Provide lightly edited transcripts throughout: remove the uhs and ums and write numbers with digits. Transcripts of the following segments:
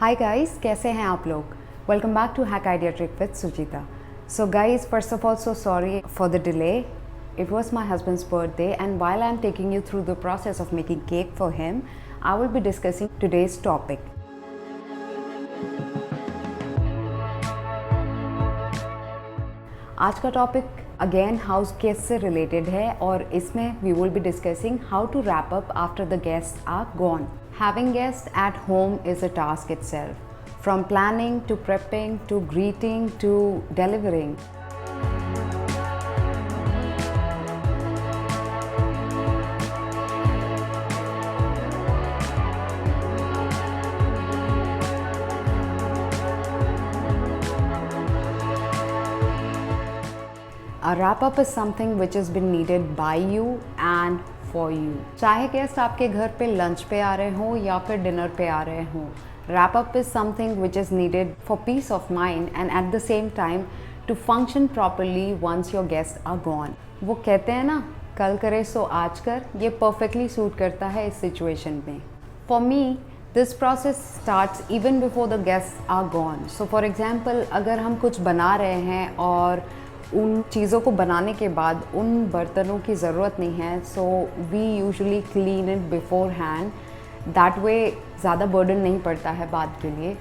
Hi guys, कैसे हैं आप लोग? Welcome back to hack idea trick with Sujeeta. So guys, first of all, so sorry for the delay. It was my husband's birthday, and while I'm taking you through the process of making cake for him, I will be discussing today's topic. आज का topic again house guest से related है और इसमें we will be discussing how to wrap up after the guest are gone. Having guests at home is a task itself, from planning to prepping to greeting to delivering. A wrap-up is something which has been needed by you and for you. चाहे guest आपके घर पे lunch पे आ रहे हों या फिर dinner पे आ रहे हों, wrap-up is something which is needed for peace of mind and at the same time to function properly once your guests are gone. वो कहते हैं ना, कल करे सो आज कर, ये perfectly सूट करता है इस सिचुएशन में. For me, this process starts even before the guests are gone. So for example, अगर हम कुछ बना रहे हैं और उन चीज़ों को बनाने के बाद उन बर्तनों की ज़रूरत नहीं है, so we usually clean it beforehand. That way ज़्यादा बर्डन नहीं पड़ता है बाद के लिए.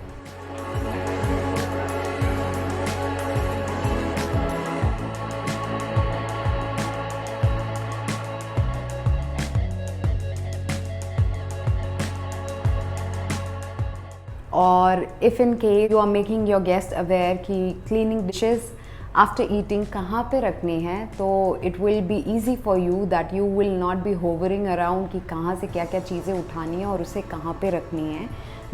और if in case you are making your guest aware कि क्लीनिंग डिशेज़ आफ्टर ईटिंग कहाँ पे रखनी है, तो it will be easy for you that you will not be hovering around कि कहाँ से क्या क्या चीज़ें उठानी है और उसे कहाँ पे रखनी है.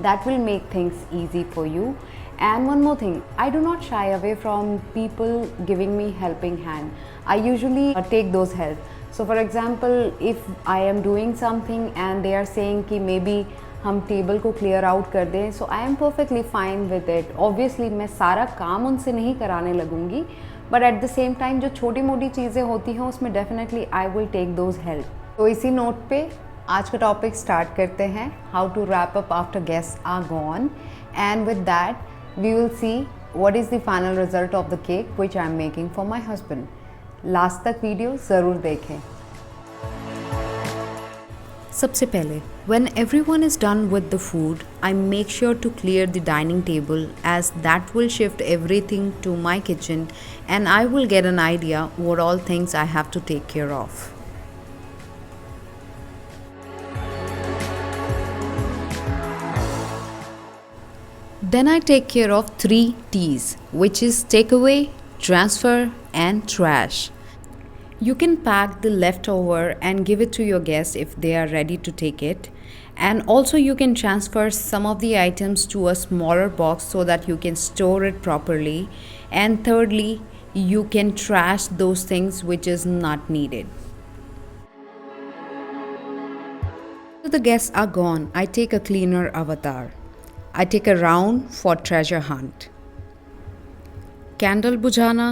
That will make things easy for you. And one more thing, I do not shy away from people giving me helping hand. I usually take those help. So for example, if I am doing something and they are saying कि maybe हम table को clear out कर दें, so I am perfectly fine with it. Obviously मैं सारा काम उनसे नहीं कराने लगूंगी, but at the same time जो छोटी मोटी चीज़ें होती हैं उसमें definitely I will take those help. तो इसी नोट पे आज का टॉपिक स्टार्ट करते हैं, how to wrap up after guest are gone. And with that we will see what is the final result of the cake which I am making for my husband. Last तक video ज़रूर देखें. सबसे पहले, when everyone is done with the food, I make sure to clear the dining table as that will shift everything to my kitchen and I will get an idea what all things I have to take care of. Then I take care of 3 T's, which is takeaway, transfer and trash. You can pack the leftover and give it to your guests if they are ready to take it. And also you can transfer some of the items to a smaller box so that you can store it properly. And thirdly, you can trash those things which is not needed. After the guests are gone, I take a cleaner avatar. I take a round for treasure hunt. Candle बुझाना,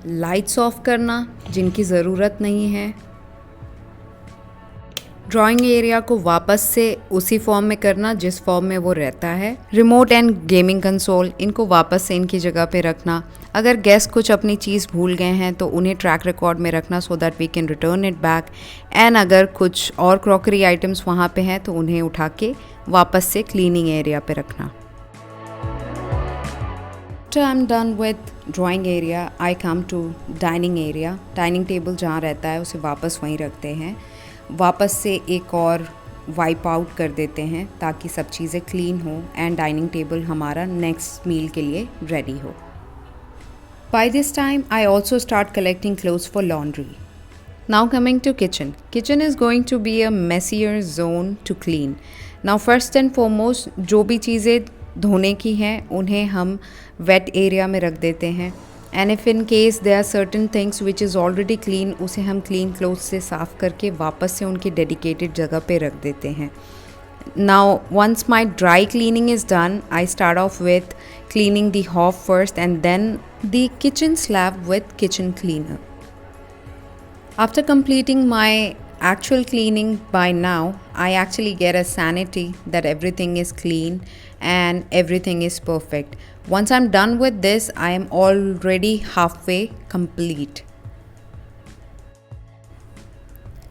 lights off करना जिनकी ज़रूरत नहीं है, drawing area को वापस से उसी फॉर्म में करना जिस फॉर्म में वो रहता है, रिमोट एंड गेमिंग कंसोल इनको वापस से इनकी जगह पे रखना. अगर गेस्ट कुछ अपनी चीज़ भूल गए हैं तो उन्हें ट्रैक रिकॉर्ड में रखना so that we can return it back. And अगर कुछ और क्रॉकरी आइटम्स वहाँ पे हैं तो उन्हें उठा के वापस से क्लीनिंग एरिया पे रखना. After I'm done with drawing area, I come to dining area. Dining table जहाँ रहता है उसे वापस वहीं रखते हैं. वापस से एक और वाइप आउट कर देते हैं ताकि सब चीज़ें क्लीन हो एंड डाइनिंग टेबल हमारा नेक्स्ट मील के लिए रेडी हो. By this time, I also start collecting clothes for laundry. Now coming to kitchen. Kitchen is going to be a messier zone to clean. Now first and foremost, जो भी चीज़ें धोने की हैं उन्हें हम वेट एरिया में रख देते हैं. And if in case there are certain things which is already clean, उसे हम क्लीन क्लोथ से साफ़ करके वापस से उनकी डेडिकेटेड जगह पे रख देते हैं. Now once my dry cleaning is done, I start off with cleaning the hob first and then the kitchen slab with kitchen cleaner. After completing my actual cleaning, by now I actually get a sanity that everything is clean and everything is perfect. Once I'm done with this, I am already halfway complete.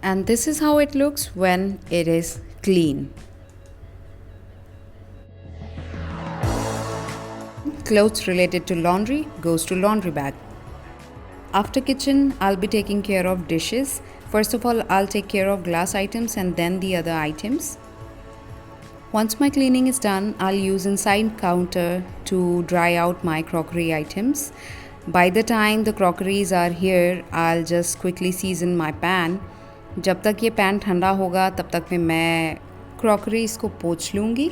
And this is how it looks when it is clean. Clothes related to laundry goes to laundry bag. After kitchen, I'll be taking care of dishes. First of all, I'll take care of glass items and then the other items. Once my cleaning is done, I'll use inside counter to dry out my crockery items. By the time the crockeries are here, I'll just quickly season my pan. जब तक ये pan ठंडा होगा तब तक मैं crockeries को पोंछ लूँगी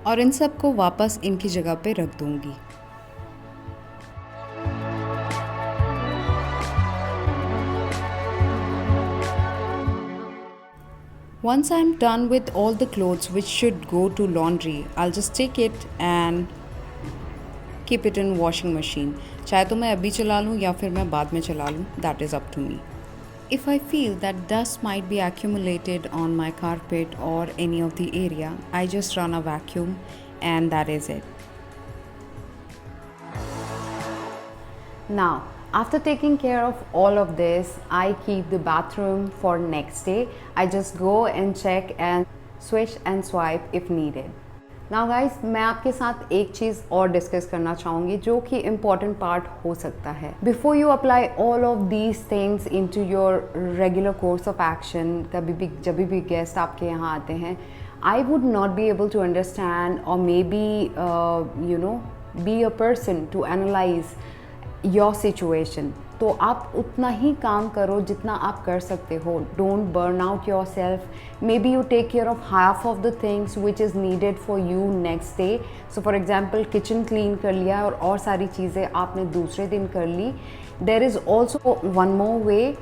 और इन सब को वापस इनकी जगह पे रख दूँगी. Once I'm done with all the clothes which should go to laundry, I'll just take it and keep it in washing machine. चाहे तो मैं अभी चला लूँ या फिर मैं बाद में चला लूँ, that is up to me. If I feel that dust might be accumulated on my carpet or any of the area, I just run a vacuum and that is it. Now, after taking care of all of this, I keep the bathroom for next day. I just go and check and swish and swipe if needed. Now guys, मैं आपके साथ एक चीज़ और discuss करना चाहूँगी जो कि important part हो सकता है. Before you apply all of these things into your regular course of action, कभी भी जब भी गेस्ट आपके यहाँ आते हैं, I would not be able to understand or maybe be a person to analyze your situation. तो आप उतना ही काम करो जितना आप कर सकते हो. Don't burn out yourself. Maybe you take care of half of the things which is needed for you next day. So for example kitchen clean कर लिया और सारी चीज़ें आपने दूसरे दिन कर ली. There is also one more way.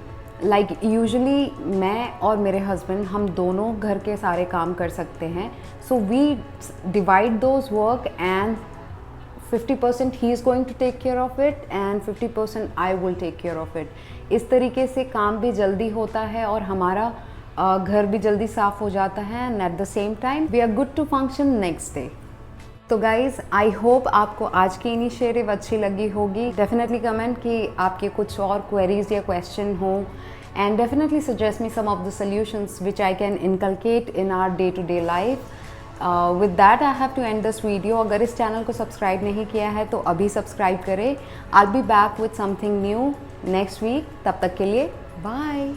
Like usually मैं और मेरे हस्बैंड हम दोनों घर के सारे काम कर सकते हैं. So we divide those work and 50% he is going to take care of it and 50% I will take care of it. इस तरीके से काम भी जल्दी होता है और हमारा घर भी जल्दी साफ़ हो जाता है and at the same time we are good to function next day. तो गाइज़, आई होप आपको आज की इनिशिएटिव अच्छी लगी होगी. डेफिनेटली कमेंट कि आपके कुछ और क्वेरीज या क्वेश्चन हो and definitely suggest me some of the solutions which I can inculcate in our day-to-day life. With that I have to end this video. अगर इस चैनल को सब्सक्राइब नहीं किया है तो अभी सब्सक्राइब करें. I'll be back with something new next week. तब तक के लिए बाय.